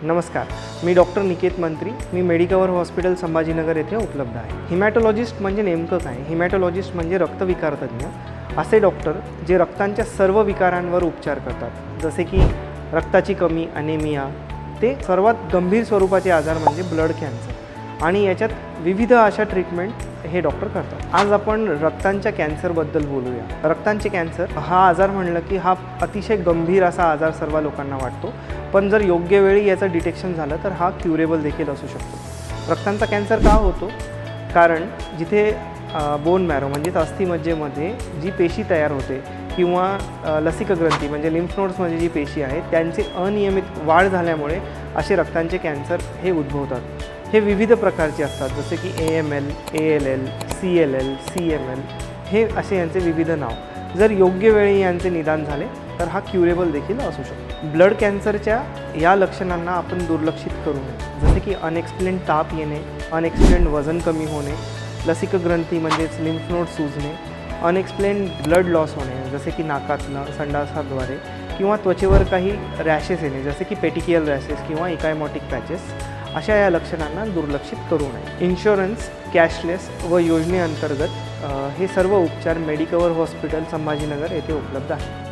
नमस्कार, मी डॉक्टर निकेत मंत्री. मी Medicover hospital Sambhajinagar येथे उपलब्ध आहे. हिमॅटोलॉजिस्ट म्हणजे नेमकं काय? हिमॅटोलॉजिस्ट म्हणजे रक्तविकार तज्ज्ञ असे डॉक्टर जे रक्तांच्या सर्व विकारांवर उपचार करतात, जसे की रक्ताची कमी, अनेमिया, ते सर्वात गंभीर स्वरूपाचे आजार म्हणजे ब्लड कॅन्सर, आणि याच्यात विविध अशा ट्रीटमेंट हे डॉक्टर करतात. आज आपण रक्तांच्या कॅन्सरबद्दल बोलूया. रक्तांचे कॅन्सर हा आजार म्हणलं की हा अतिशय गंभीर असा आजार सर्व लोकांना वाटतो, पण जर योग्य वेळी याचं डिटेक्शन झालं तर हा क्युरेबल देखील असू शकतो. रक्तांचा कॅन्सर का होतो? कारण जिथे बोन मॅरो म्हणजेच अस्थिमज्जेमध्ये जी पेशी तयार होते किंवा लसिक ग्रंथी म्हणजे लिम्फ नोड्समध्ये जी पेशी आहे त्यांची अनियमित वाढ झाल्यामुळे असे रक्तांचे कॅन्सर हे उद्भवतात. हे विविध प्रकारचे असतात, जसे की AML, ALL, CLL, CML हे असे यांचे विविध नाव. जर योग्य वेळी यांचे निदान झाले तर हा क्युरेबल देखील असू शकतो. ब्लड कॅन्सरच्या या लक्षणांना आपण दुर्लक्षित करू नये, जसे की अनएक्सप्लेन्ड ताप येणे, अनएक्सप्लेन्ड वजन कमी होणे, लसिक ग्रंथी म्हणजेच लिम्फ नोड सुजणे, अनएक्सप्लेन्ड ब्लड लॉस होणे, जसे की नाकातनं, संडासाद्वारे, किंवा त्वचेवर काही रॅशेस येणे, जसे की पेटिकियल रॅशेस किंवा इकायमॉटिक पॅचेस. अशा या लक्षणांना दुर्लक्षित करू नये. इन्शुरन्स, कॅशलेस व योजनेअंतर्गत हे सर्व उपचार मेडिकवर हॉस्पिटल संभाजीनगर येथे उपलब्ध आहेत.